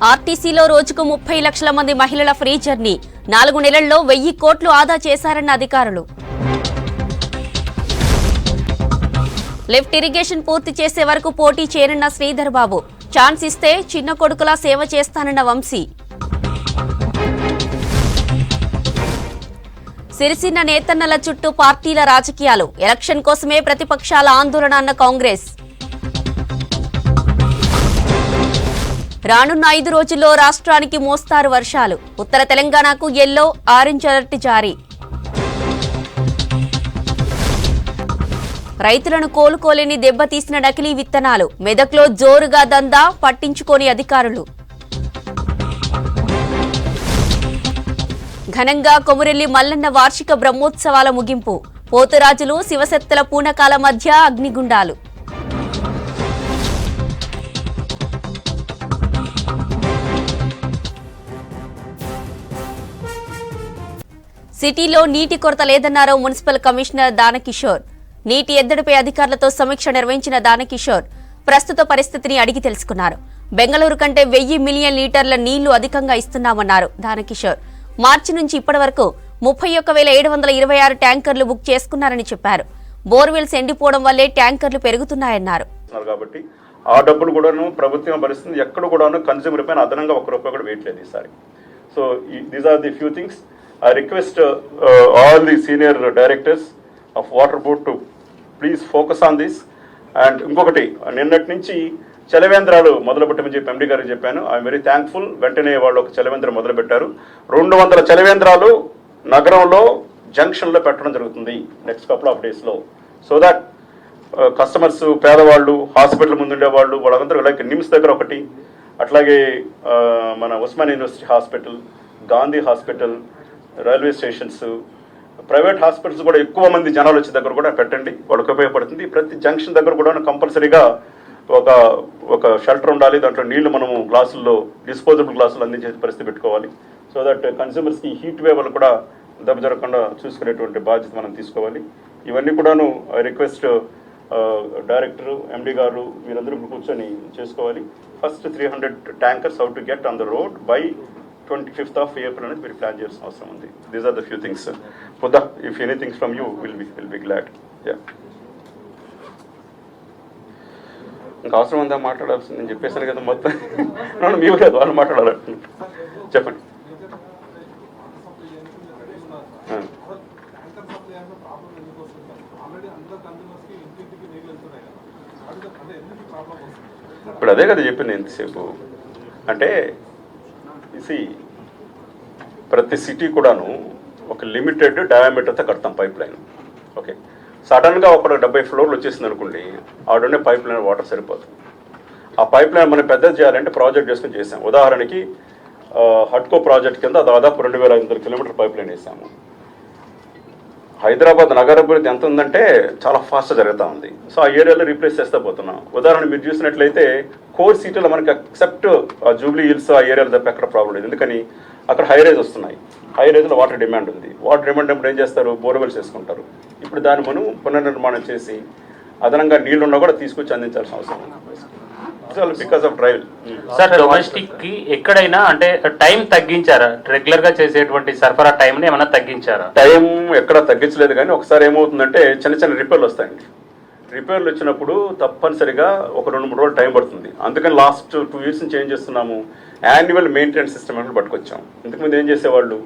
ఆర్టీసీలో రోజుకు 30 లక్షల మంది మహిళల ఫ్రీ జర్నీ 4 నెలల్లో 1000 కోట్లు ఆదా చేశారన్న అధికారులు. లిఫ్ట్ ఇరిగేషన్ పూర్తి చేసే వరకు పోటీ చేయనున్న శ్రీధర్ బాబు. ఛాన్స్ ఇస్తే చిన్న కొడుకులా సేవ చేస్తానన్న వంశీ. సిరిసిన్న నేతన్నల చుట్టూ పార్టీల రాజకీయాలు. ఎలక్షన్ కోసమే ప్రతిపక్షాల ఆందోళన అన్న కాంగ్రెస్. రానున్న 5 రోజుల్లో రాష్ట్రానికి మోస్తారు వర్షాలు. ఉత్తర తెలంగాణకు యెల్లో, ఆరెంజ్ అలర్ట్ జారీ. రైతులను కోలుకోలేని దెబ్బతీసిన నకిలీ విత్తనాలు. మెదక్లో జోరుగా దందా, పట్టించుకోని అధికారులు. ఘనంగా కొమురెల్లి మల్లన్న వార్షిక బ్రహ్మోత్సవాల ముగింపు. పోతురాజులు, శివసత్తల పూనకాల మధ్య అగ్నిగుండాలు. సిటీలో నీటి కొరత లేదన్నారు మున్సిపల్ కమిషనర్ దానకిషోర్. నీటి ఎద్దడిపై అధికారులతో సమీక్ష నిర్వహించిన దానకిషోర్ ప్రస్తుత పరిస్థితిని అడిగి తెలుసుకున్నారు. బెంగళూరు కంటే 1000 మిలియన్ లీటర్ల నీళ్లు అధికంగా ఇస్తున్నామన్నారు దానకిషోర్. మార్చి నుంచి ఇప్పటి వరకు 31,726 ట్యాంకర్లు బుక్ చేసుకున్నారని చెప్పారు. బోర్వెల్స్ ఎండిపోవడం వల్లే ట్యాంకర్లు పెరుగుతున్నాయన్నారు. కాబట్టి ఆ డబ్బులు కూడాను ప్రభుత్వం భరిస్తుంది. ఎక్కడ కూడాను కన్స్యూమర్ పైన అదనంగా ₹1 కూడా వేయట్లేదు ఈసారి. So these are the few things. I request all the senior directors of water board to please focus on this. And ఇంకొకటి, నిన్నటి నుంచి చలవేంద్రాలు మొదలుపెట్టమని చెప్పి ఎండి గారికి చెప్పాను. I'm very thankful. వెంటనే వాళ్ళు ఒక చలవేంద్రం మొదలుపెట్టారు. 200 చలవేంద్రాలు నగరంలో జంక్షన్లో పెట్టడం జరుగుతుంది నెక్స్ట్ కపుల్ ఆఫ్ డేస్లో. సో దట్ కస్టమర్స్, పేదవాళ్ళు, హాస్పిటల్ ముందుండే వాళ్ళు, వాళ్ళందరూ లైక్ నిమ్స్ దగ్గర ఒకటి, అట్లాగే మన Osman university hospital, Gandhi hospital, railway stations, private hospitals కూడా ఎక్కువ మంది జనాలు వచ్చే దగ్గర కూడా పెట్టండి. వాళ్ళకి ఉపయోగపడుతుంది. ప్రతి జంక్షన్ దగ్గర కూడా కంపల్సరీగా ఒక షెల్టర్ ఉండాలి. దాంట్లో నీళ్లు మనము గ్లాసుల్లో, డిస్పోజబుల్ గ్లాసులు అందించే పరిస్థితి పెట్టుకోవాలి. సో దట్ కన్స్యూమర్స్కి హీట్ వేవ్ వల్ల కూడా దెబ్బ జరగకుండా చూసుకునేటువంటి బాధ్యత మనం తీసుకోవాలి. ఇవన్నీ కూడాను ఐ రిక్వెస్ట్ డైరెక్టర్, ఎండి గారు, మీరందరూ కూర్చొని చేసుకోవాలి. First 300 tankers how to get on the road by 25th of April అనేది మీరు ప్లాన్ చేయాల్సిన అవసరం ఉంది. These are the few things. పొద్దా if anything from you will be glad. ఇంకా అవసరం ఉందా మాట్లాడాల్సింది? నేను చెప్పేసాను కదా మొత్తం. మీరు లేదు, వాళ్ళు మాట్లాడాలంటున్నారు. చెప్పండి. ఇప్పుడు అదే కదా చెప్పింది ఎంతసేపు. అంటే ప్రతి సిటీ కూడాను ఒక లిమిటెడ్ డయామీటర్తో కడతాం పైప్ లైన్. ఓకే, సడన్గా ఒక 70 ఫ్లోర్లు వచ్చేసింది అనుకోండి, ఆడుండే పైప్ లైన్ వాటర్ సరిపోతుంది. ఆ పైప్ లైన్ మనం పెద్దది చేయాలంటే ప్రాజెక్ట్ చేసుకుని చేసాం. ఉదాహరణకి హట్కో ప్రాజెక్ట్ కింద దాదాపు 2500 కిలోమీటర్ పైప్ లైన్ వేసాము. హైదరాబాద్ నగర అభివృద్ధి ఎంత ఉందంటే చాలా ఫాస్ట్గా జరుగుతూ ఉంది. సో ఆ ఏరియాలో రీప్లేస్ చేస్తూ పోతున్నాం. ఉదాహరణ మీరు చూసినట్లయితే కోర్ సిటీలో మనకి ఎక్సెప్ట్ జూబ్లీ హిల్స్ ఆ ఏరియాలో తప్ప ఎక్కడ ప్రాబ్లం లేదు. ఎందుకని అక్కడ హై రైజ్ వస్తున్నాయి. హై రైజ్లో వాటర్ డిమాండ్ ఉంది. వాటర్ డిమాండ్ అప్పుడు ఏం చేస్తారు? బోర్వెల్స్ చేసుకుంటారు. ఇప్పుడు దాన్ని మనం పునర్నిర్మాణం చేసి అదనంగా నీళ్లున్నా కూడా తీసుకొచ్చి అందించాల్సిన అవసరం ఉంది. Because of drive. Sir, domestic కి ఎక్కడైనా అంటే టైం తగ్గించారా? రెగ్యులర్ గా చేసేటువంటి సరఫరా టైం ని ఏమైనా తగ్గించారా? టైం ఎక్కడ తగ్గించలేదు, కానీ ఒకసారి ఏమవుతుందంటే చిన్న రిపేర్లు వస్తాయండి. రిపేర్లు వచ్చినప్పుడు తప్పనిసరిగా ఒక 2-3 రోజులు టైం పడుతుంది. అందుకని లాస్ట్ 2 years నుంచి ఏం చేస్తున్నాము, యాన్యువల్ మెయింటెనెన్స్ సిస్టమ్ అని పట్టుకొచ్చాం. ఇంతకుముందు ఏం చేసేవాళ్ళు,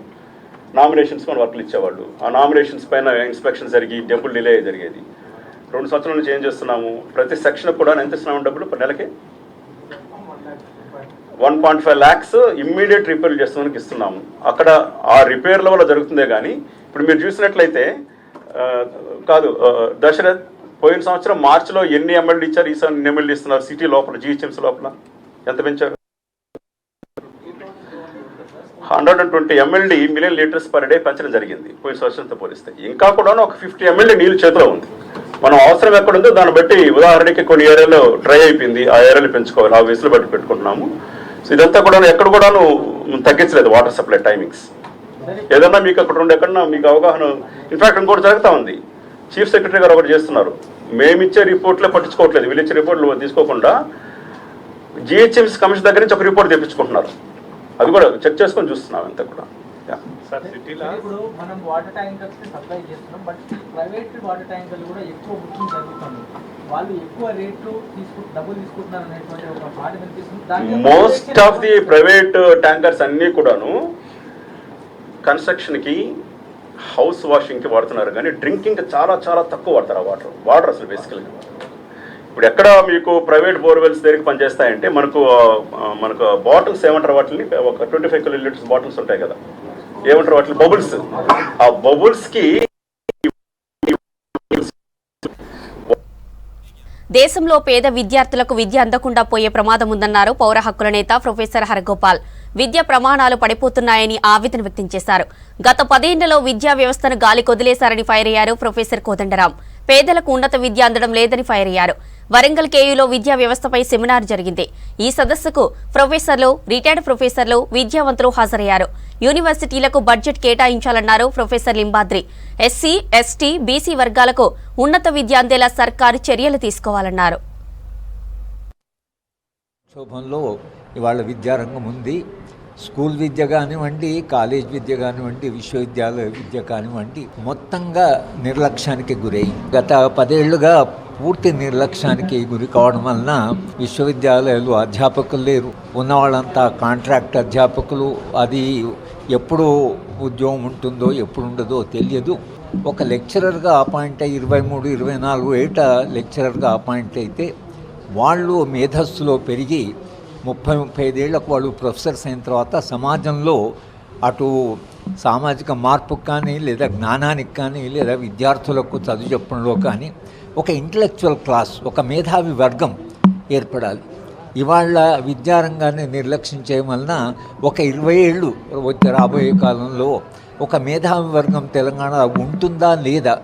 నామినేషన్స్ మన వర్క్లు ఇచ్చేవాళ్ళు. ఆ నామినేషన్స్ పైన ఇన్స్పెక్షన్ జరిగి డబ్బులు డిలే జరిగేది. 2 సంవత్సరాల నుంచి ఏం చేస్తున్నాము, ప్రతి సెక్షన్ కూడా ఎంత ఇస్తున్నాము డబ్బులు per నెలకి 1.5 lakhs ఇమ్మీడియట్ రిపేర్లు చేస్తున్నానికి ఇస్తున్నాము. అక్కడ ఆ రిపేర్ల వల్ల జరుగుతుందే కానీ ఇప్పుడు మీరు చూసినట్లయితే కాదు, దశరథ్ పోయిన సంవత్సరం మార్చిలో ఎన్ని ఎమ్మెల్యే ఇచ్చారు, ఈసారి ఎన్ని ఎమ్మెల్యే ఇస్తున్నారు సిటీ లోపల, జిహెచ్ఎంసీ లోపల ఎంత పెంచారు? 120 MLD million litres per day పెంచడం జరిగింది పోయిన సంవత్సరంతో పోలిస్తే. ఇంకా కూడా ఒక 50 MLD నీళ్ళు చేతిలో ఉంది. మనం అవసరం ఎక్కడుందో దాన్ని బట్టి, ఉదాహరణకి కొన్ని ఏరియాలో డ్రై అయిపోయింది, ఆ ఏరియాలు పెంచుకోవాలి, ఆ వేసులు బట్టి పెట్టుకుంటున్నాము. సో ఇదంతా కూడా ఎక్కడ కూడాను తగ్గించలేదు వాటర్ సప్లై టైమింగ్స్. ఏదన్నా మీకు అక్కడ ఉండే ఎక్కడన్నా మీకు అవగాహన, ఇన్ఫాక్ట్ ఇంకోటి జరుగుతూ ఉంది. చీఫ్ సెక్రటరీ గారు ఒకటి చేస్తున్నారు, మేమిచ్చే రిపోర్ట్లే పట్టించుకోవట్లేదు, వీళ్ళు ఇచ్చే రిపోర్ట్లు తీసుకోకుండా జిహెచ్ఎంసీ కమిషన్ దగ్గర నుంచి ఒక రిపోర్ట్ తెప్పించుకుంటున్నారు. అది కూడా చెక్ చేసుకొని చూస్తున్నాం అంతా కూడా. ఇప్పుడు మనం వాటర్ ట్యాంకర్స్ సప్లై చేస్తున్నాం, బట్ ప్రైవేట్ వాటర్ ట్యాంకర్లు కూడా ఎక్కువ బుకింగ్ జరుగుతుంది. వాళ్ళు ఎక్కువ రేట్లు డబ్బులు తీసుకుంటున్నారు అనేటువంటి ఒక మాట వినిపిస్తుంది. Most of the private tankers అన్నీ కూడాను కన్స్ట్రక్షన్కి, హౌస్ వాషింగ్కి వాడుతున్నారు, కానీ డ్రింకింగ్ చాలా చాలా తక్కువ వాడతారు ఆ వాటర్ అసలు బేసికల్గా. ఇప్పుడు ఎక్కడ మీకు ప్రైవేట్ బోర్వెల్స్ దగ్గరికి పనిచేస్తాయంటే మనకు బాటిల్స్ ఏమంటారు వాటిని, ఒక 25 కిలోలీటర్స్ బాటిల్స్ ఉంటాయి కదా, ఏమంటారు వాటిని, బబుల్స్. ఆ బబుల్స్కి దేశంలో పేద విద్యార్థులకు విద్య అందకుండా పోయే ప్రమాదం ఉందన్నారు పౌర హక్కుల నేత ప్రొఫెసర్ హరగోపాల్. విద్యా ప్రమాణాలు పడిపోతున్నాయని ఆవేదన వ్యక్తం చేశారు. గత 10 ఏళ్లలో విద్యా వ్యవస్థను గాలి కొదిలేశారని ఫైర్ అయ్యారు ప్రొఫెసర్ కోదండరాం. పేదలకు ఉన్నత విద్య అందడం లేదని ఫైర్ అయ్యారు. వరంగల్ కేయూలో విద్యా వ్యవస్థపై సెమినార్ జరిగింది. ఈ సదస్సుకు ప్రొఫెసర్లు, రిటైర్డ్ ప్రొఫెసర్లు, విద్యావంతులు హాజరయ్యారు. యూనివర్సిటీలకు బడ్జెట్ కేటాయించాలన్నారు professor Limbadri. SC, ST, BC వర్గాలకు ఉన్నత విద్య అందేలా సర్కారు చర్యలు తీసుకోవాలన్నారు. శోభంలో ఇవాళ విద్యారంగం ఉంది. స్కూల్ విద్య కానివ్వండి, కాలేజ్ విద్య కానివ్వండి, విశ్వవిద్యాలయ విద్య కానివ్వండి, మొత్తంగా నిర్లక్ష్యానికి గురై గత 10 ఏళ్లుగా పూర్తి నిర్లక్ష్యానికి గురి కావడం వలన విశ్వవిద్యాలయాలు అధ్యాపకులు లేరు, ఉన్నవాళ్ళంతా కాంట్రాక్ట్ అధ్యాపకులు. అది ఎప్పుడు ఉద్యోగం ఉంటుందో ఎప్పుడు ఉండదో తెలియదు. ఒక లెక్చరర్గా అపాయింట్ అయ్యి 23-24 ఏట లెక్చరర్గా అపాయింట్ అయితే వాళ్ళు మేధస్సులో పెరిగి 30-35 ఏళ్లకు వాళ్ళు ప్రొఫెసర్స్ అయిన తర్వాత సమాజంలో అటు సామాజిక మార్పుకు కానీ, లేదా జ్ఞానానికి కానీ, లేదా విద్యార్థులకు చదువు చెప్పడంలో కానీ ఒక ఇంటలెక్చువల్ క్లాస్, ఒక మేధావి వర్గం ఏర్పడాలి. ఇవాళ విద్యారంగాన్ని నిర్లక్ష్యం చేయడం వలన ఒక 20 ఏళ్ళు రాబోయే కాలంలో ఒక మేధావి వర్గం తెలంగాణ ఉంటుందా లేదా,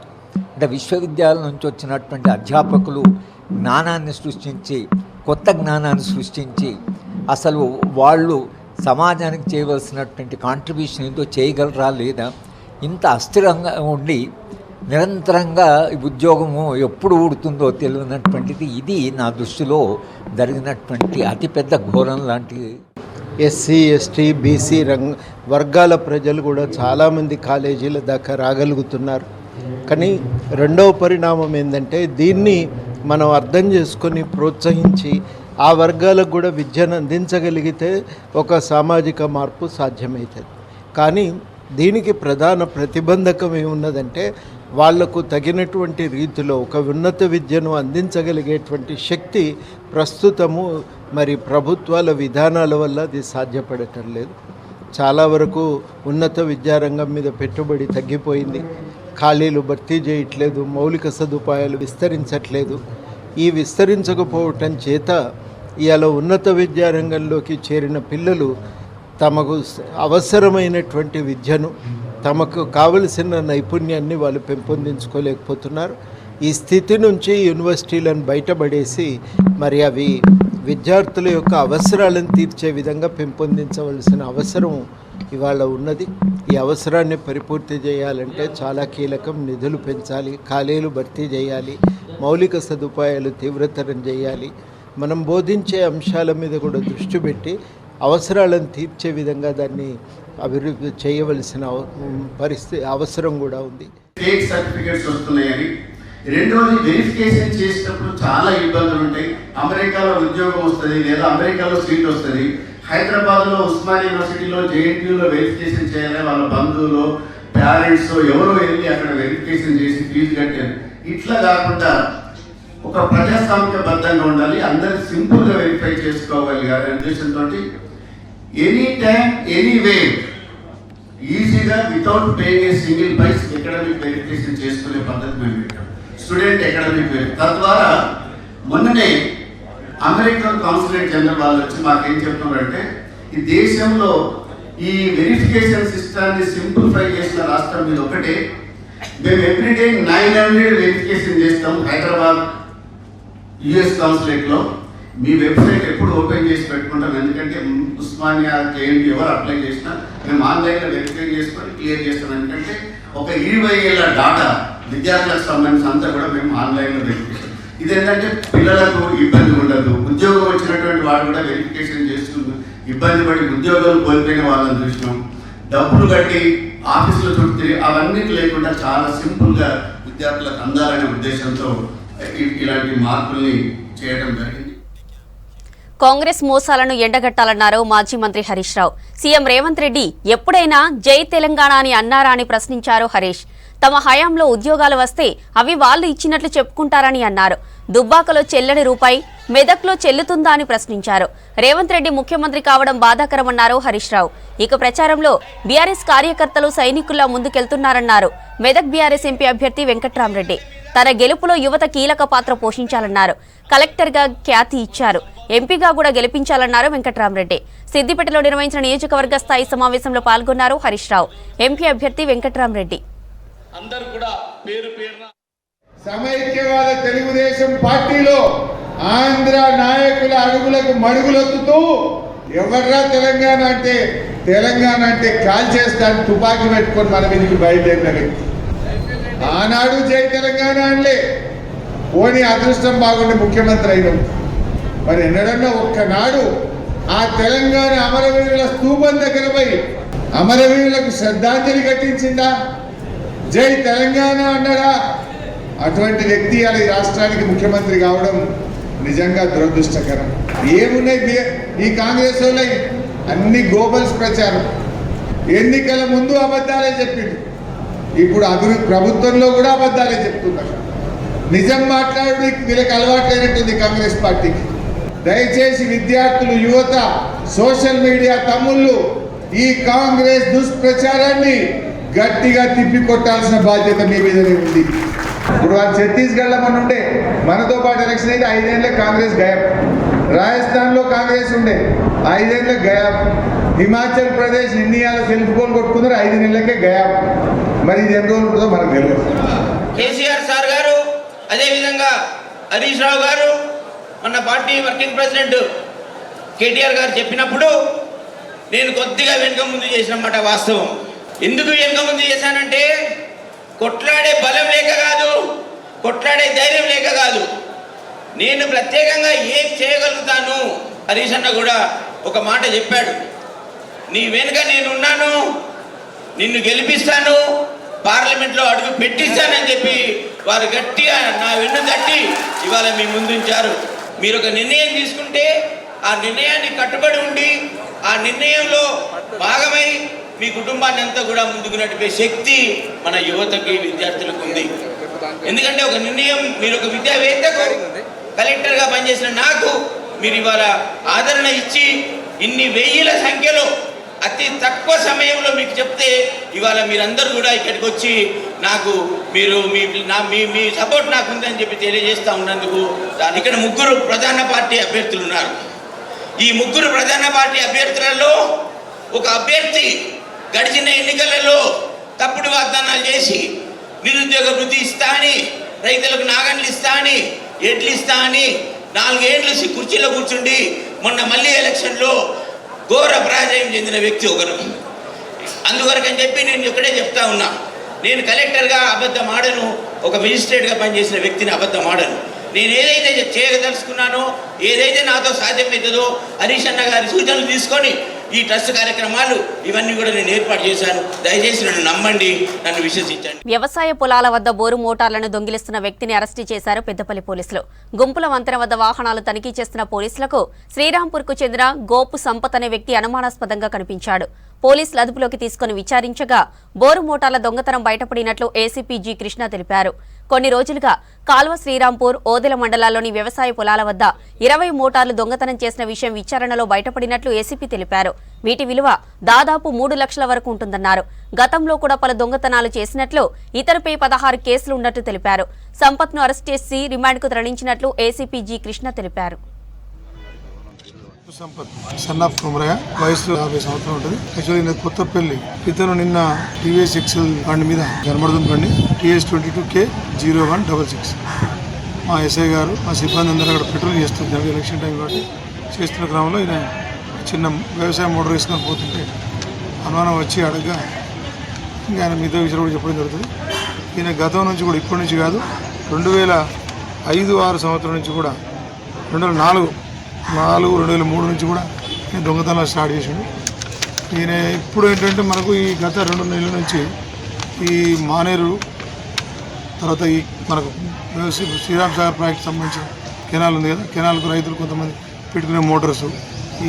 అంటే విశ్వవిద్యాలయం నుంచి వచ్చినటువంటి అధ్యాపకులు జ్ఞానాన్ని సృష్టించి, కొత్త జ్ఞానాన్ని సృష్టించి అసలు వాళ్ళు సమాజానికి చేయవలసినటువంటి కాంట్రిబ్యూషన్ ఏదో చేయగలరా లేదా, ఇంత అస్థిరంగా ఉండి నిరంతరంగా ఉద్యోగము ఎప్పుడు ఊడుతుందో తెలియనటువంటిది. ఇది నా దృష్టిలో జరిగినటువంటి అతిపెద్ద ఘోరం లాంటిది. ఎస్సీ, ఎస్టీ, బీసీ వర్గాల ప్రజలు కూడా చాలామంది కాలేజీల దాకా రాగలుగుతున్నారు. కానీ రెండవ పరిణామం ఏంటంటే దీన్ని మనం అర్థం చేసుకొని ప్రోత్సహించి ఆ వర్గాలకు కూడా విద్యను అందించగలిగితే ఒక సామాజిక మార్పు సాధ్యమవుతుంది. కానీ దీనికి ప్రధాన ప్రతిబంధకం ఏమున్నదంటే వాళ్లకు తగినటువంటి రీతిలో ఒక ఉన్నత విద్యను అందించగలిగేటువంటి శక్తి ప్రస్తుతము మరి ప్రభుత్వాల విధానాల వల్ల అది సాధ్యపడటం లేదు. చాలా వరకు ఉన్నత విద్యారంగం మీద పెట్టుబడి తగ్గిపోయింది, ఖాళీలు భర్తీ చేయట్లేదు, మౌలిక సదుపాయాలు విస్తరించట్లేదు. ఈ విస్తరించకపోవటం చేత ఇవాళ ఉన్నత విద్యారంగంలోకి చేరిన పిల్లలు తమకు అవసరమైనటువంటి విద్యను, తమకు కావలసిన నైపుణ్యాన్ని వాళ్ళు పెంపొందించుకోలేకపోతున్నారు. ఈ స్థితి నుంచి యూనివర్సిటీలను బయటపడేసి మరి అవి విద్యార్థుల యొక్క అవసరాలను తీర్చే విధంగా పెంపొందించవలసిన అవసరం ఇవాళ ఉన్నది. ఈ అవసరాన్ని పరిపూర్తి చేయాలంటే చాలా కీలకం. నిధులు పెంచాలి, ఖాళీలు భర్తీ చేయాలి, మౌలిక సదుపాయాలు తీవ్రతరం చేయాలి. మనం బోధించే అంశాల మీద కూడా దృష్టి పెట్టి అవసరాలను తీర్చే విధంగా దాన్ని అభివృద్ధి చేయవలసిన అవసరం కూడా ఉంది. ఫేక్ సర్టిఫికేట్స్ వస్తున్నాయని, రెండోది వెరిఫికేషన్ చేసేటప్పుడు చాలా ఇబ్బందులు ఉంటాయి. అమెరికాలో ఉద్యోగం వస్తుంది, లేదా అమెరికాలో సీట్ వస్తుంది, హైదరాబాద్లో ఉస్మానియా యూనివర్సిటీలో జేఎన్టీయూలో వెరిఫికేషన్ చేయాలి, వాళ్ళ బంధువులు, పేరెంట్స్ ఎవరో వెళ్ళి అక్కడ వెరిఫికేషన్ చేసి ఫీజు కట్టారు. ఇట్లా కాకుండా ఒక ప్రజాస్వామ్యబద్ధంగా ఉండాలి, అందరు సింపుల్గా వెరిఫై చేసుకోవాలి అనే ఉద్దేశంతో ఎనీ టైం ఎనీవే ఈజీగా without paying a single price academic verification చేసుకునే పద్ధతి మేము పెట్టాం, స్టూడెంట్ అకాడమిక్ వెరిఫికేషన్. తద్వారా మొన్ననే అమెరికన్ కాన్సులేట్ జనరల్ వాళ్ళు వచ్చి మాకేం చెప్తున్నారంటే ఈ దేశంలో ఈ వెరిఫికేషన్ సిస్టాన్ని సింప్లిఫై చేసిన రాష్ట్రం మీద ఒకటే. మేము ఎవ్రీడే 900 వెరిఫికేషన్ చేస్తాం హైదరాబాద్ యుఎస్ కాన్సులేట్లో. మీ వెబ్సైట్ ఎప్పుడు ఓపెన్ చేసి పెట్టుకుంటాం, ఎందుకంటే ఉస్మానియా, జేఎన్టీ ఎవరు అప్లై చేసినా మేము ఆన్లైన్లో వెరిఫై చేసుకొని క్లియర్ చేస్తాం. ఎందుకంటే ఒక 20 ఏళ్ళ డాటా విద్యార్థులకు సంబంధించి అంతా కూడా మేము ఆన్లైన్లో వెరిఫికేషన్. ఇదేంటంటే పిల్లలకు ఇబ్బంది ఉండదు, ఉద్యోగం వచ్చినటువంటి వాడు కూడా వెరిఫికేషన్ చేస్తుంది, ఇబ్బంది పడి ఉద్యోగాలు కోల్పోయిన వాళ్ళని చూసినాం, డబ్బులు కట్టి ఆఫీసులో చుట్టూ అవన్నీ లేకుండా చాలా సింపుల్గా విద్యార్థులకు అందాలనే ఉద్దేశంతో ఇలాంటి మార్పుల్ని చేయడం జరిగింది. కాంగ్రెస్ మోసాలను ఎండగట్టాలన్నారు మాజీ మంత్రి హరీష్ రావు. సీఎం రేవంత్ రెడ్డి ఎప్పుడైనా జై తెలంగాణ అని అన్నారా అని ప్రశ్నించారు హరీష్. తమ హయాంలో ఉద్యోగాలు వస్తే అవి వాళ్ళు ఇచ్చినట్లు చెప్పుకుంటారని అన్నారు. దుబ్బాకలో చెల్లని రూపాయి మెదక్లో చెల్లుతుందా అని ప్రశ్నించారు. రేవంత్ రెడ్డి ముఖ్యమంత్రి కావడం బాధాకరమన్నారు హరీష్ రావు. ఇక ప్రచారంలో బీఆర్ఎస్ కార్యకర్తలు సైనికుల్లా ముందుకెళ్తున్నారన్నారు. మెదక్ బీఆర్ఎస్ ఎంపీ అభ్యర్థి వెంకట్రామరెడ్డి తన గెలుపులో యువత కీలక పాత్ర పోషించాలన్నారు. కలెక్టర్గా ఖ్యాతి ఇచ్చారు, ఎంపీగా కూడా గెలిపించాలన్నారు వెంకట్రామరెడ్డి. సిద్దిపేటలో నిర్వహించిన నియోజకవర్గ స్థాయి సమావేశంలో పాల్గొన్నారు హరీష్ రావు, ఎంపీ అభ్యర్థి వెంకట్రామరెడ్డి. సమైక్యవాద తెలుగుదేశం పార్టీలో ఆంధ్ర నాయకుల అడుగులకు మడుగులొత్తుతూ ఎవర్రా తెలంగాణ అంటే కాల్చేస్తాను తుపాకీ పెట్టుకొని మన మీదకి బయలుదేరిన వ్యక్తి. ఆనాడు జై తెలంగాణ అనలే, పోనీ అదృష్టం బాగుండి ముఖ్యమంత్రి అయినాం. మరి ఎన్నడన్నా ఒక్కనాడు ఆ తెలంగాణ అమరవీరుల స్తూపం దగ్గర పోయి అమరవీరులకు శ్రద్ధాంజలి ఘటించిందా? జై తెలంగాణ అన్నాడా? అటువంటి వ్యక్తి అలా ఈ రాష్ట్రానికి ముఖ్యమంత్రి కావడం నిజంగా దురదృష్టకరం. ఏమున్నాయి ఈ కాంగ్రెస్ వాళ్ళకి? అన్ని గోబల్స్ ప్రచారం. ఎన్నికల ముందు అబద్ధాలే చెప్పింది, ఇప్పుడు ప్రభుత్వంలో కూడా అబద్ధాలే చెప్తున్నారు. నిజం మాట్లాడు వీళ్ళకి అలవాట్లైనట్టుంది కాంగ్రెస్ పార్టీకి. దయచేసి విద్యార్థులు, యువత, సోషల్ మీడియా తమ్ముళ్ళు ఈ కాంగ్రెస్ దుష్ప్రచారాన్ని గట్టిగా తిప్పికొట్టాల్సిన బాధ్యత మీ మీదనే ఉంది. ఇప్పుడు వాళ్ళు ఛత్తీస్గఢ్లో ఉండే మనతో పాటు ఎలక్షన్ అయితే 5 ఏళ్ళ కాంగ్రెస్ గయాబ్, రాజస్థాన్లో కాంగ్రెస్ ఉండే 5 ఏళ్ళ గయాబ్, హిమాచల్ ప్రదేశ్ ఇండియాలో సెల్ఫ్ గోల్ కొట్టుకున్నారు 5 నెలలకే గయాబ్. మరి ఇది ఎన్ని రోజులు ఉంటుందో మనకు తెలియదు. కేసీఆర్ సార్ గారు, అదేవిధంగా హరీష్ రావు గారు, మన పార్టీ వర్కింగ్ ప్రెసిడెంట్ కేటీఆర్ గారు చెప్పినప్పుడు నేను కొద్దిగా వెనుక ముందు చేసినమాట వాస్తవం. ఎందుకు వెనుక ముందు చేశానంటే కొట్లాడే బలం లేక కాదు, కొట్లాడే ధైర్యం లేక కాదు. నేను ప్రత్యేకంగా ఏం చేయగలుగుతాను. హరీష్ అన్న కూడా ఒక మాట చెప్పాడు, నీ వెనుక నేనున్నాను, నిన్ను గెలిపిస్తాను, పార్లమెంట్లో అడుగు పెట్టిస్తానని చెప్పి వారు గట్టిగా నా వెన్ను తట్టి ఇవాళ మీ ముందుంచారు. మీరు ఒక నిర్ణయం తీసుకుంటే ఆ నిర్ణయాన్ని కట్టుబడి ఉండి ఆ నిర్ణయంలో భాగమై మీ కుటుంబాన్ని అంతా కూడా ముందుకు నడిపే శక్తి మన యువతకి, విద్యార్థులకు ఉంది. ఎందుకంటే ఒక నిర్ణయం, మీరు ఒక విద్యావేత్తకు కలెక్టర్గా పనిచేసిన నాకు మీరు ఇవాళ ఆదరణ ఇచ్చి ఇన్ని వేల సంఖ్యలో అతి తక్కువ సమయంలో మీకు చెప్తే ఇవాళ మీరందరూ కూడా ఇక్కడికి వచ్చి నాకు మీరు మీ సపోర్ట్ నాకు ఉందని చెప్పి తెలియజేస్తూ ఉన్నందుకు ఇక్కడ 3 ప్రధాన పార్టీ అభ్యర్థులు ఉన్నారు. ఈ 3 ప్రధాన పార్టీ అభ్యర్థులలో ఒక అభ్యర్థి గడిచిన ఎన్నికలలో తప్పుడు వాగ్దానాలు చేసి నిరుద్యోగ వృత్తి ఇస్తా అని, రైతులకు నాగన్లు ఇస్తా అని, ఎడ్లు ఇస్తా అని 4 ఏళ్ళు కుర్చీలో కూర్చుండి మొన్న మళ్ళీ ఎలక్షన్లో ఘోర పరాజయం చెందిన వ్యక్తి ఒకరు. అందువరకని చెప్పి నేను ఇక్కడే చెప్తా ఉన్నా, నేను కలెక్టర్గా అబద్ధం ఆడను, ఒక మెజిస్ట్రేట్గా పనిచేసిన వ్యక్తిని అబద్ధం ఆడను. నేను ఏదైతే చేయదలుచుకున్నానో, ఏదైతే నాతో సాధ్యమవుతుందో హరీష్ అన్న గారి సూచనలు తీసుకొని ఈ ట్రస్ట్ కార్యక్రమాలు ఇవన్నీ కూడా నేను ఏర్పాటు చేశాను. దయచేసి నన్ను నమ్మండి, నన్ను విశ్వసించండి. వ్యవసాయ పొలాల వద్ద బోరు మోటార్లను దొంగిలిస్తున్న వ్యక్తిని అరెస్టు చేశారు పెద్దపల్లి పోలీసులు. గుంపుల వంతెన వద్ద వాహనాలు తనిఖీ చేస్తున్న పోలీసులకు శ్రీరాంపూర్కు చెందిన గోపు సంపత్ అనే వ్యక్తి అనుమానాస్పదంగా కనిపించాడు. పోలీసులు అదుపులోకి తీసుకుని విచారించగా బోరు మోటార్ల దొంగతనం బయటపడినట్లు ఏసీపీ జి కృష్ణ తెలిపారు. కొన్ని రోజులుగా కాల్వ శ్రీరాంపూర్, ఓదెల మండలాల్లోని వ్యవసాయ పొలాల వద్ద 20 మోటార్లు దొంగతనం చేసిన విషయం విచారణలో బయటపడినట్లు ఏసీపీ తెలిపారు. వీటి విలువ దాదాపు 3 లక్షల వరకు ఉంటుందన్నారు. గతంలో కూడా పలు దొంగతనాలు చేసినట్లు, ఇతరుపై 16 కేసులు ఉన్నట్లు తెలిపారు. సంపత్ను అరెస్ట్ చేసి రిమాండ్కు తరలించినట్లు ఏసీపీ జి కృష్ణ తెలిపారు. సంపత్ సన్ ఆఫ్ కుమరయ్య, వయసు 50 సంవత్సరాలు ఉంటుంది. యాక్చువల్లీ కొత్తపల్లి. ఇతను నిన్న టీవీఎస్ ఎక్సెల్ బండి మీద కనబడుతుంది బండి TS 22K0166. మా ఎస్ఐ గారు, మా సిబ్బంది అందరూ అక్కడ పెట్రోల్ చేస్తుంది ఎలక్షన్ టైం కాబట్టి చేస్తున్న క్రమంలో ఈయన చిన్న వ్యవసాయ మోటార్ వేసుకొని పోతుంటే అనుమానం వచ్చి అడగగా ఇంకా ఆయన మిగతా విషయాలు కూడా చెప్పడం జరుగుతుంది. ఈయన గతం నుంచి కూడా ఇప్పటి నుంచి కాదు 2000 5-6 సంవత్సరాల నుంచి కూడా 2004-2003 నుంచి కూడా నేను దొంగతనాలు స్టార్ట్ చేసాడు. ఈయన ఇప్పుడు ఏంటంటే మనకు ఈ గత 2 నెలల నుంచి ఈ మానేరు తర్వాత ఈ మనకు శ్రీరామ్ సాగర్ ప్రాజెక్ట్ సంబంధించిన కెనాల్ ఉంది కదా, కెనాల్కు రైతులు కొంతమంది పెట్టుకునే మోటార్స్,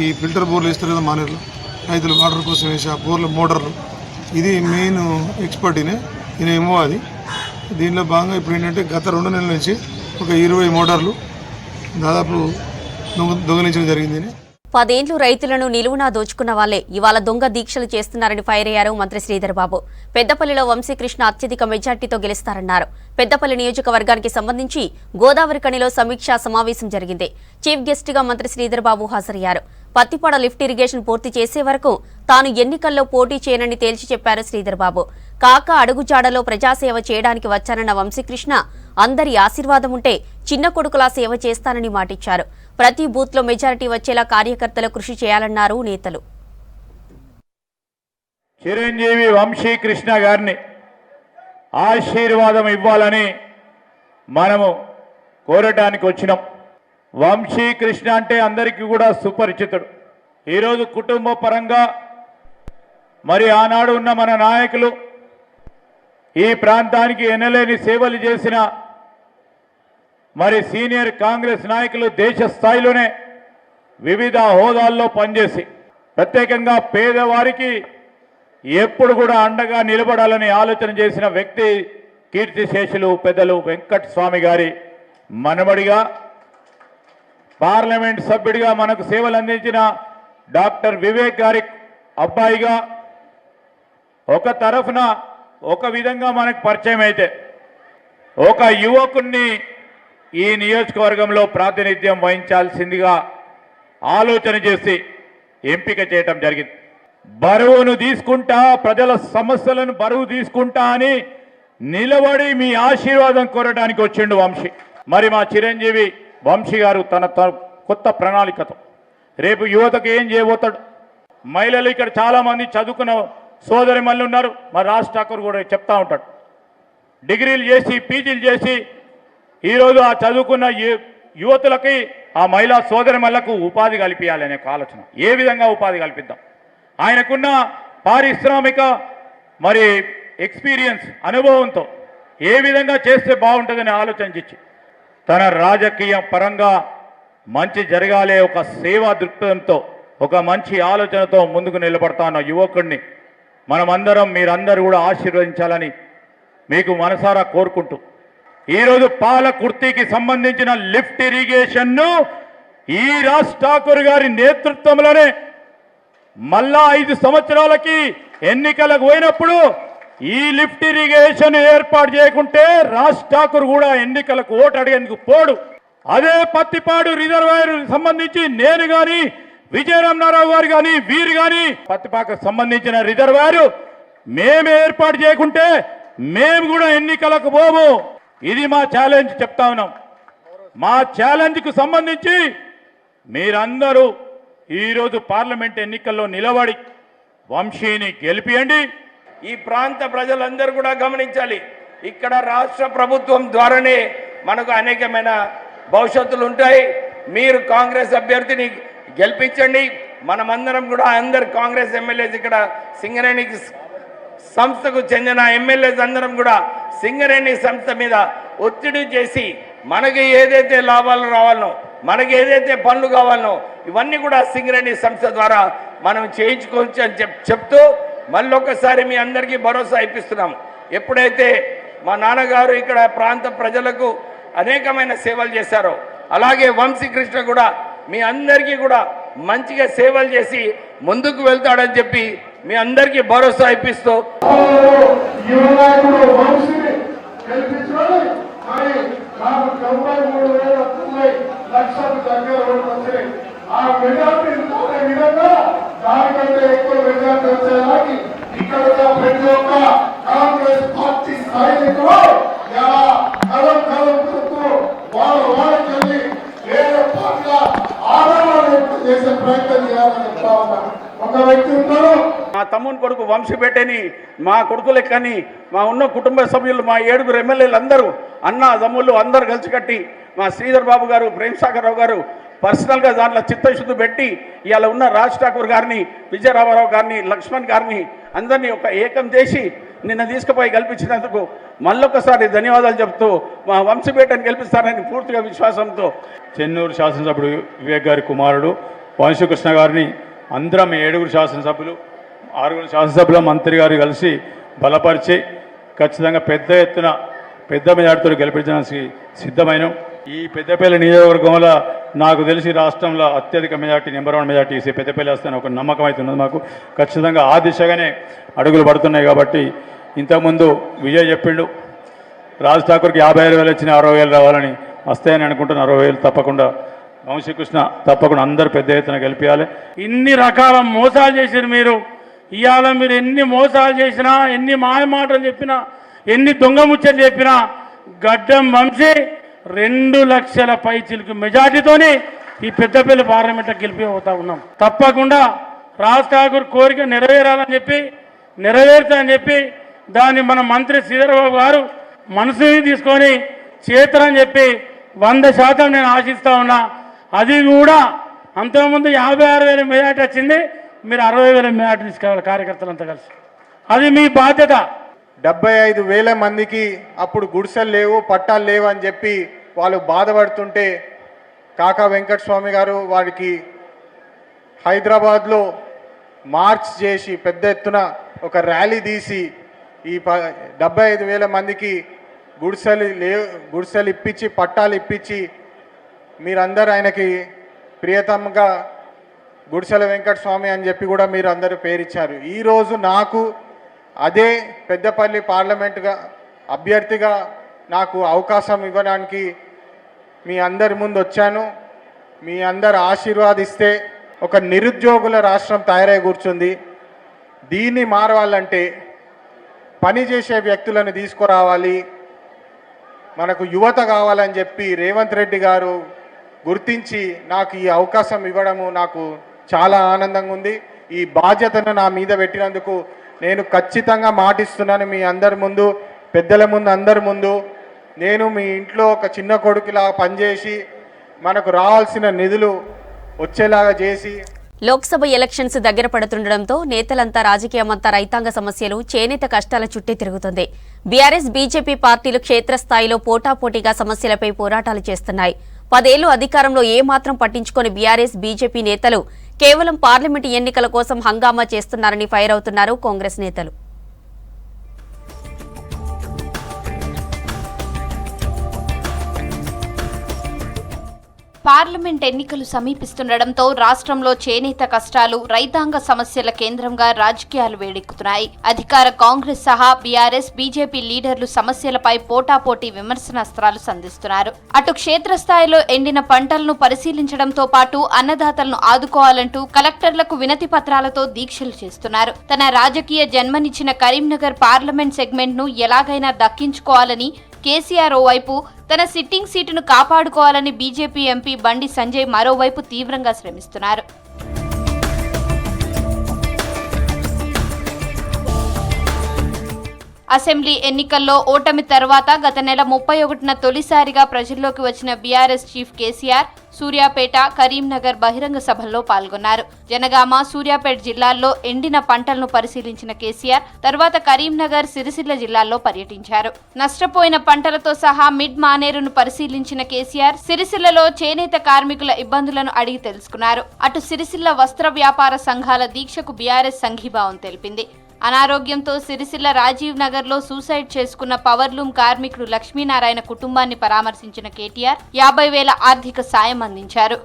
ఈ ఫిల్టర్ బోర్లు వేస్తారు కదా మానేరులో రైతులు వాటర్ కోసం వేసి ఆ బోర్ల మోటార్లు, ఇది మెయిన్ ఎక్స్పర్ట్ ఈయనేమో అది. దీనిలో భాగంగా ఇప్పుడు ఏంటంటే గత 2 నెలల నుంచి ఒక 20 మోటార్లు దాదాపు దొంగిలించడం జరిగింది. 10 ఏళ్లు రైతులను నిలువునా దోచుకున్న వాళ్లే ఇవాళ దొంగ దీక్షలు చేస్తున్నారని ఫైర్ అయ్యారు మంత్రి శ్రీధర్ బాబు. పెద్దపల్లిలో వంశీకృష్ణ అత్యధిక మెజార్టీతో గెలుస్తారన్నారు. పెద్దపల్లి నియోజకవర్గానికి సంబంధించి గోదావరి కనిలో సమీక్షా సమావేశం జరిగింది. చీఫ్ గెస్ట్ గా మంత్రి శ్రీధర్ బాబు హాజరయ్యారు. పత్తిపాడ లిఫ్ట్ ఇరిగేషన్ పూర్తి చేసే వరకు తాను ఎన్నికల్లో పోటీ చేయనని తేల్చి చెప్పారు శ్రీధర్ బాబు. కాక అడుగుజాడలో ప్రజాసేవ చేయడానికి వచ్చానన్న వంశీకృష్ణ అందరి ఆశీర్వాదం ఉంటే చిన్న కొడుకులా సేవ చేస్తానని మాటిచ్చారు. ప్రతి బూత్ లో మెజారిటీ వచ్చేలా కార్యకర్తలు కృషి చేయాలన్నారు నేతలు. చిరంజీవి వంశీకృష్ణ గారిని ఆశీర్వాదం ఇవ్వాలని మనము కోరటానికి వచ్చినాం. వంశీకృష్ణ అంటే అందరికీ కూడా సుపరిచితుడు. ఈరోజు కుటుంబ పరంగా మరి ఆనాడు ఉన్న మన నాయకులు ఈ ప్రాంతానికి ఎనలేని సేవలు చేసిన మరి సీనియర్ కాంగ్రెస్ నాయకులు దేశ స్థాయిలోనే వివిధ హోదాల్లో పనిచేసి ప్రత్యేకంగా పేదవారికి ఎప్పుడు కూడా అండగా నిలబడాలని ఆలోచన చేసిన వ్యక్తి కీర్తిశేషులు పెద్దలు వెంకట స్వామి గారి మనవడిగా, పార్లమెంట్ సభ్యుడిగా మనకు సేవలు అందించిన డాక్టర్ వివేక్ గారి అబ్బాయిగా ఒక తరఫున ఒక విధంగా మనకు పరిచయం అయితే ఒక యువకుణ్ణి ఈ నియోజకవర్గంలో ప్రాతినిధ్యం వహించాల్సిందిగా ఆలోచన చేసి ఎంపిక చేయటం జరిగింది. బరువును తీసుకుంటా, ప్రజల సమస్యలను బరువు తీసుకుంటా అని నిలబడి మీ ఆశీర్వాదం కోరడానికి వచ్చిండు వంశీ. మరి మా చిరంజీవి వంశీ గారు తన కొత్త ప్రణాళికతో రేపు యువతకు ఏం చేయబోతాడు. మహిళలు ఇక్కడ చాలామంది చదువుకున్న సోదరి మళ్ళీ ఉన్నారు. మా రాజ్ ఠాకూర్ కూడా చెప్తా ఉంటాడు, డిగ్రీలు చేసి పీజీలు చేసి ఈరోజు ఆ చదువుకున్న యువతులకి ఆ మహిళా సోదరి మళ్ళకు ఉపాధి కల్పించాలనే ఆలోచన. ఏ విధంగా ఉపాధి కల్పిద్దాం, ఆయనకున్న పారిశ్రామిక మరి ఎక్స్పీరియన్స్ అనుభవంతో ఏ విధంగా చేస్తే బాగుంటుందని ఆలోచించి తన రాజకీయ పరంగా మంచి జరగాలే ఒక సేవా దృక్పథంతో ఒక మంచి ఆలోచనతో ముందుకు నిలబడతా ఉన్న యువకుడిని మనమందరం మీరందరూ కూడా ఆశీర్వదించాలని మీకు మనసారా కోరుకుంటూ ఈరోజు పాలకుర్తికి సంబంధించిన లిఫ్ట్ ఇరిగేషన్ను ఈ రాజ్ ఠాకూర్ గారి నేతృత్వంలోనే మళ్ళా 5 సంవత్సరాలకి ఎన్నికలకు పోయినప్పుడు ఈ లిఫ్ట్ ఇరిగేషన్ ఏర్పాటు చేయకుంటే రాజ్ ఠాకూర్ కూడా ఎన్నికలకు ఓటు అడిగేందుకు పోడు. అదే పత్తిపాడు రిజర్వాయర్ సంబంధించి నేను కానీ విజయరామరావు గారు కానీ వీరు కానీ పత్తిపాకు సంబంధించిన రిజర్వాయర్ మేము ఏర్పాటు చేయకుంటే మేము కూడా ఎన్నికలకు పోము. ఇది మా ఛాలెంజ్ చెప్తా ఉన్నాం. మా ఛాలెంజ్కు సంబంధించి మీరందరూ ఈరోజు పార్లమెంట్ ఎన్నికల్లో నిలబడి వంశీని గెలిపియండి. ఈ ప్రాంత ప్రజలందరూ కూడా గమనించాలి, ఇక్కడ రాష్ట్ర ప్రభుత్వం ద్వారానే మనకు అనేకమైన భవిష్యత్తులు ఉంటాయి. మీరు కాంగ్రెస్ అభ్యర్థిని గెలిపించండి. మనమందరం కూడా అందరు కాంగ్రెస్ ఎమ్మెల్యేస్ ఇక్కడ సింగరేణి సంస్థకు చెందిన ఎమ్మెల్యేస్ అందరం కూడా సింగరేణి సంస్థ మీద ఒత్తిడి చేసి మనకి ఏదైతే లాభాలు రావాలనో, మనకి ఏదైతే పనులు కావాలనో ఇవన్నీ కూడా సింగరేణి సంస్థ ద్వారా మనం చేయించుకోవచ్చు అని చెప్తూ మళ్ళొకసారి మీ అందరికీ భరోసా ఇప్పిస్తున్నాం. ఎప్పుడైతే మా నాన్నగారు ఇక్కడ ప్రాంత ప్రజలకు అనేకమైన సేవలు చేశారో అలాగే వంశీకృష్ణ కూడా మీ అందరికీ కూడా మంచిగా సేవలు చేసి ముందుకు వెళ్తాడని చెప్పి మీ అందరికీ భరోసా ఇప్పిస్తూ దానికంటే ఎక్కువ మెజార్టీ వచ్చేదానికి ఇక్కడ ప్రతి ఒక్క కాంగ్రెస్ పార్టీ సైనికులు కలం కలుపుతూ వాళ్ళకెళ్ళి వేరే పార్టీల ఆదరణ చేసే ప్రయత్నం చేయాలని చెప్తా ఉన్నారు. ఒక వ్యక్తి ఉన్నారు, మా తమ్ముని కొడుకు వంశీపేటని మా కొడుకు లెక్కని మా ఉన్న కుటుంబ సభ్యులు మా 7 ఎమ్మెల్యేలు అందరూ అన్న తమ్ముళ్ళు అందరూ కలిసి కట్టి మా శ్రీధర్ బాబు గారు, ప్రేమ్ సాగర్ రావు గారు పర్సనల్గా దాంట్లో చిత్తశుద్ధి పెట్టి ఇవాళ ఉన్న రాజ్ ఠాకూర్ గారిని, విజయరామారావు గారిని, లక్ష్మణ్ గారిని అందరినీ ఒక ఏకం చేసి నిన్న తీసుకుపోయి గెలిపించినందుకు మళ్ళొకసారి ధన్యవాదాలు చెప్తూ మా వంశపేటను గెలిపిస్తారని పూర్తిగా విశ్వాసంతో చెన్నూరు శాసనసభ్యుడు వివేక్ గారి కుమారుడు వంశకృష్ణ గారిని అందరం 7 శాసనసభ్యులు 6 శాసనసభ్యుల మంత్రి గారు కలిసి బలపరిచి ఖచ్చితంగా పెద్ద ఎత్తున పెద్ద మెజార్టీతో గెలిపించడానికి సిద్ధమైన ఈ పెద్దపల్లి నియోజకవర్గంలో నాకు తెలిసి రాష్ట్రంలో అత్యధిక మెజార్టీ నెంబర్ 1 మెజార్టీ ఇస్తే పెద్దపల్లి వస్తాయని ఒక నమ్మకం అవుతున్నది మాకు. ఖచ్చితంగా ఆ దిశగానే అడుగులు పడుతున్నాయి. కాబట్టి ఇంతకుముందు విజయ్ చెప్పిండు రాజ్ ఠాకూర్కి 56,000 వచ్చిన 60,000 రావాలని, వస్తాయని అనుకుంటున్న 60,000 తప్పకుండా వంశీకృష్ణ తప్పకుండా అందరూ పెద్ద ఎత్తున గెలిపించాలి. ఇన్ని రకాల మోసాలు చేశారు మీరు. ఇవాళ మీరు ఎన్ని మోసాలు చేసినా, ఎన్ని మాయ మాటలు చెప్పినా, ఎన్ని దొంగ ముచ్చట్లు చెప్పినా గడ్డం వంశీ 2 లక్షల పైచిలకు మెజార్టీతోనే ఈ పెద్దపల్లి పార్లమెంట్లో గెలిపిపోతా ఉన్నాం. తప్పకుండా రాజ్ ఠాకూర్ కోరిక నెరవేరాలని చెప్పి, నెరవేరుతాయని చెప్పి దాన్ని మన మంత్రి శ్రీధరబాబు గారు మనసుని తీసుకొని చేతరని చెప్పి 100% నేను ఆశిస్తా ఉన్నా. అది కూడా అంతకుముందు 56,000 మెజార్టీ వచ్చింది, మీరు 60,000 మెజార్టీ తీసుకోవాలి కార్యకర్తలంతా కలిసి. అది మీ బాధ్యత. 75,000 మందికి అప్పుడు గుడిసెలు లేవు, పట్టాలు లేవు అని చెప్పి వాళ్ళు బాధపడుతుంటే కాకా వెంకటస్వామి గారు వారికి హైదరాబాద్లో మార్చ్ చేసి పెద్ద ఎత్తున ఒక ర్యాలీ తీసి ఈ 75,000 మందికి గుడిసెలు ఇప్పించి, పట్టాలు ఇప్పించి మీరందరూ ఆయనకి ప్రియతమంగా గుడిసెల వెంకటస్వామి అని చెప్పి కూడా మీరు అందరూ పేరిచ్చారు. ఈరోజు నాకు అదే పెద్దపల్లి పార్లమెంటుగా అభ్యర్థిగా నాకు అవకాశం ఇవ్వడానికి మీ అందరి ముందు వచ్చాను. మీ అందరు ఆశీర్వాదిస్తే ఒక నిరుద్యోగుల రాష్ట్రం తయారై కూర్చుంది. దీన్ని మారవాలంటే పని చేసే వ్యక్తులను తీసుకురావాలి, మనకు యువత కావాలని చెప్పి రేవంత్ రెడ్డి గారు గుర్తించి నాకు ఈ అవకాశం ఇవ్వడము నాకు చాలా ఆనందంగా ఉంది. ఈ బాధ్యతను నా మీద పెట్టినందుకు నేను ఖచ్చితంగా మాటిస్తున్నాను మీ అందరి ముందు, పెద్దల ముందు, అందరి ముందు. నేను మీ ఇంట్లో ఒక చిన్న కొడుకులా పనిచేసి మనకు రావాల్సిన నిధులు వచ్చేలాగా చేసి. లోక్సభ ఎలక్షన్స్ దగ్గర పడుతుండటంతో నేతలంతా రాజకీయమంతా రైతాంగ సమస్యలు, చేనేత కష్టాల చుట్టే తిరుగుతుంది. బీఆర్ఎస్, బీజేపీ పార్టీలు క్షేత్రస్థాయిలో పోటాపోటీగా సమస్యలపై పోరాటాలు చేస్తున్నాయి. 10 ఏళ్లు అధికారంలో ఏమాత్రం పట్టించుకొని బీఆర్ఎస్, బీజేపీ నేతలు కేవలం పార్లమెంటు ఎన్నికల కోసం హంగామా చేస్తున్నారని ఫైర్ అవుతున్నారు కాంగ్రెస్ నేతలు. పార్లమెంట్ ఎన్నికలు సమీపిస్తుండటంతో రాష్ట్రంలో చేనేత కష్టాలు, రైతాంగ సమస్యల కేంద్రంగా రాజకీయాలు వేడెక్కుతున్నాయి. అధికార కాంగ్రెస్ సహా బీఆర్ఎస్, బీజేపీ లీడర్లు సమస్యలపై పోటాపోటీ విమర్శనాస్త్రాలు సంధిస్తున్నారు. అటు క్షేత్రస్థాయిలో ఎండిన పంటలను పరిశీలించడంతో పాటు అన్నదాతలను ఆదుకోవాలంటూ కలెక్టర్లకు వినతి పత్రాలతో దీక్షలు చేస్తున్నారు. తన రాజకీయ జన్మనిచ్చిన కరీంనగర్ పార్లమెంట్ సెగ్మెంట్ ను ఎలాగైనా దక్కించుకోవాలని కేసీఆర్ ఓవైపు, తన సిట్టింగ్ సీటును కాపాడుకోవాలని బీజేపీ ఎంపీ బండి సంజయ్ మరోవైపు తీవ్రంగా శ్రమిస్తున్నారు. అసెంబ్లీ ఎన్నికల్లో ఓటమి తర్వాత గత నెల 31న తొలిసారిగా ప్రజల్లోకి వచ్చిన బీఆర్ఎస్ చీఫ్ కేసీఆర్ సూర్యాపేట, కరీంనగర్ బహిరంగ సభల్లో పాల్గొన్నారు. జనగామ, సూర్యాపేట జిల్లాల్లో ఎండిన పంటలను పరిశీలించిన కేసీఆర్ తర్వాత కరీంనగర్, సిరిసిల్ల జిల్లాల్లో పర్యటించారు. నష్టపోయిన పంటలతో సహా మిడ్ మానేరును పరిశీలించిన కేసీఆర్ సిరిసిల్లలో చేనేత కార్మికుల ఇబ్బందులను అడిగి తెలుసుకున్నారు. అటు సిరిసిల్ల వస్త్ర వ్యాపార సంఘాల దీక్షకు బీఆర్ఎస్ సంఘీభావం తెలిపింది. అనారోగ్యంతో సిరిసిల్ల రాజీవ్ నగర్ లో సూసైడ్ చేసుకున్న పవర్లూమ్ కార్మికుడు లక్ష్మీనారాయణ కుటుంబాన్ని పరామర్శించిన కేటీఆర్ 50,000 ఆర్థిక సాయం అందించారు.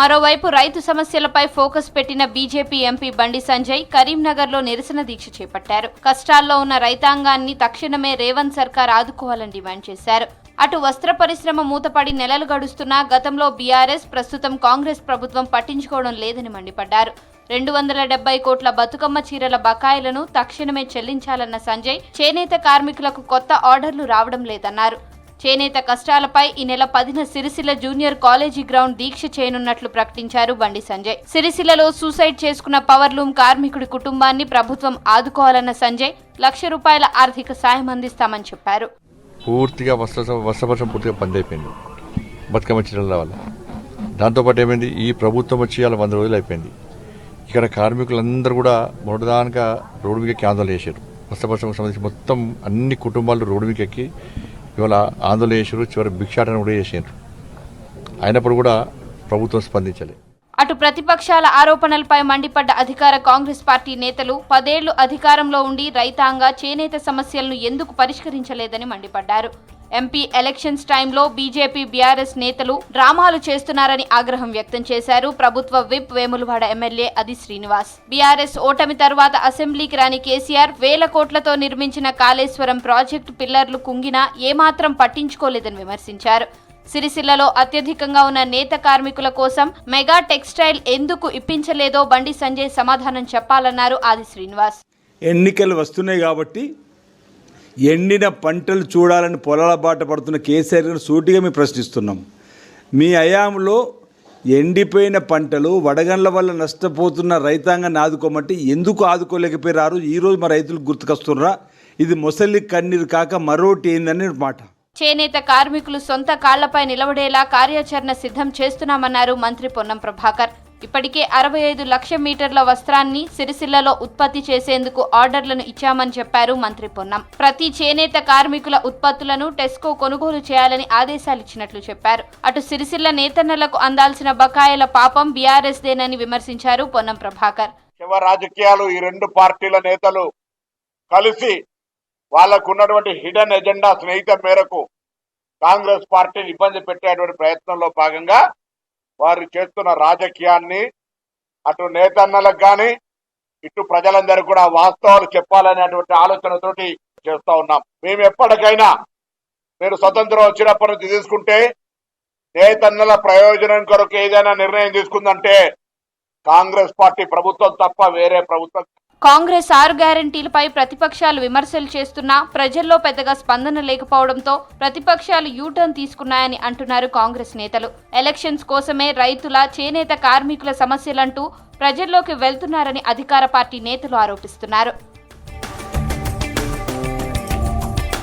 మరోవైపు రైతు సమస్యలపై ఫోకస్ పెట్టిన బీజేపీ ఎంపీ బండి సంజయ్ కరీంనగర్లో నిరసన దీక్ష చేపట్టారు. కష్టాల్లో ఉన్న రైతాంగాన్ని తక్షణమే రేవంత్ సర్కార్ ఆదుకోవాలని డిమాండ్ చేశారు. అటు వస్త్ర పరిశ్రమ మూతపడి నెలలు గడుస్తున్నా గతంలో బీఆర్ఎస్, ప్రస్తుతం కాంగ్రెస్ ప్రభుత్వం పట్టించుకోవడం లేదని మండిపడ్డారు. 270 కోట్ల బతుకమ్మ చీరల బకాయిలను తక్షణమే చెల్లించాలన్న సంజయ్ చేనేత కార్మికులకు కొత్త ఆర్డర్లు రావడం లేదన్నారు. చేనేత కష్టాలపై ఈ నెల 10న సిరిసిల్ల జూనియర్ కాలేజీ గ్రౌండ్ దీక్ష చేయనున్నట్లు ప్రకటించారు బండి సంజయ్. సిరిసిల్లలో సూసైడ్ చేసుకున్న పవర్లూమ్ కార్మికుడి కుటుంబాన్ని ప్రభుత్వం ఆదుకోవాలన్న సంజయ్ ₹1,00,000 ఆర్థిక సాయం అందిస్తామని చెప్పారు. పూర్తిగా వర్షపక్షం పూర్తిగా బంద్ అయిపోయింది బతుకమ్మ చీరల వల్ల. దాంతోపాటు ఏమైంది, ఈ ప్రభుత్వం వచ్చి అలా 100 రోజులు అయిపోయింది. ఇక్కడ కార్మికులందరూ కూడా మొదటిదానిగా రోడ్డు మీదకి ఆందోళన చేశారు. వర్షపక్షం సంబంధించి మొత్తం అన్ని కుటుంబాలు రోడ్డు మీదకి ఎక్కి ఇవాళ ఆందోళన చేశారు. చివరి భిక్షాటన కూడా చేశారు. అయినప్పుడు కూడా ప్రభుత్వం స్పందించలేదు. అటు ప్రతిపక్షాల ఆరోపణలపై మండిపడ్డ అధికార కాంగ్రెస్ పార్టీ నేతలు 10 ఏళ్లు అధికారంలో ఉండి రైతాంగ చేనేత సమస్యలను ఎందుకు పరిష్కరించలేదని మండిపడ్డారు. ఎంపీ ఎలక్షన్స్ టైంలో బీజేపీ బీఆర్ఎస్ నేతలు డ్రామాలు చేస్తున్నారని ఆగ్రహం వ్యక్తం చేశారు ప్రభుత్వ విప్ వేములవాడ ఎమ్మెల్యే అది శ్రీనివాస్. బీఆర్ఎస్ ఓటమి తర్వాత అసెంబ్లీకి రాని కేసీఆర్ వేల కోట్లతో నిర్మించిన కాళేశ్వరం ప్రాజెక్టు పిల్లర్లు కుంగినా ఏమాత్రం పట్టించుకోలేదని విమర్శించారు. సిరిసిల్లలో అత్యధికంగా ఉన్న నేత కార్మికుల కోసం మెగా టెక్స్టైల్ ఎందుకు ఇప్పించలేదో బండి సంజయ్ సమాధానం చెప్పాలన్నారు ఆది శ్రీనివాస్. ఎన్నికలు వస్తున్నాయి కాబట్టి ఎండిన పంటలు చూడాలని పొలాల బాట పడుతున్న కేసీఆర్ గారు సూటిగా మేము ప్రశ్నిస్తున్నాం. మీ హయాంలో ఎండిపోయిన పంటలు వడగండ్ల వల్ల నష్టపోతున్న రైతాంగాన్ని ఆదుకోమంటే ఎందుకు ఆదుకోలేకపోయారు? ఈరోజు మా రైతులు గుర్తుకొస్తున్నారా? ఇది మొసలి కన్నీరు కాక మరోటి ఏందని మాట. చేనేత కార్మికులు సొంత కాళ్లపై నిలబడేలా కార్యాచరణ సిద్ధం చేస్తున్నామన్నారు మంత్రి పొన్నం ప్రభాకర్. ఇప్పటికే 65 లక్షల మీటర్ల వస్త్రాన్ని సిరిసిల్లలో ఉత్పత్తి చేసేందుకు ఆర్డర్లను ఇచ్చామని చెప్పారు మంత్రి పొన్నం. ప్రతి చేనేత కార్మికుల ఉత్పత్తులను టెస్కో కొనుగోలు చేయాలని ఆదేశాలిచ్చినట్లు చెప్పారు. అటు సిరిసిల్ల నేతన్నలకు అందాల్సిన బకాయిల పాపం బీఆర్ఎస్ దేనని విమర్శించారు పొన్నం ప్రభాకర్. రాజకీయాలు ఈ రెండు పార్టీల నేతలు కలిసి వాళ్లకు ఉన్నటువంటి హిడెన్ ఎజెండా స్నేహితం మేరకు కాంగ్రెస్ పార్టీని ఇబ్బంది పెట్టేటువంటి ప్రయత్నంలో భాగంగా వారు చేస్తున్న రాజకీయాన్ని అటు నేతన్నలకు కానీ ఇటు ప్రజలందరూ కూడా వాస్తవాలు చెప్పాలనేటువంటి ఆలోచనతోటి చేస్తా ఉన్నాం. మేము ఎప్పటికైనా మీరు స్వతంత్రం వచ్చినప్పటి నుంచి తీసుకుంటే నేతన్నల ప్రయోజనం కొరకు ఏదైనా నిర్ణయం తీసుకుందంటే కాంగ్రెస్ పార్టీ ప్రభుత్వం తప్ప వేరే ప్రభుత్వం. కాంగ్రెస్ 6 గ్యారంటీలపై ప్రతిపక్షాలు విమర్శలు చేస్తున్నా ప్రజల్లో పెద్దగా స్పందన లేకపోవడంతో ప్రతిపక్షాలు యూటర్న్ తీసుకున్నాయని అంటున్నారు కాంగ్రెస్ నేతలు. ఎలక్షన్స్ కోసమే రైతుల, చేనేత కార్మికుల సమస్యలంటూ ప్రజల్లోకి వెళ్తున్నారని అధికార పార్టీ నేతలు ఆరోపిస్తున్నారు.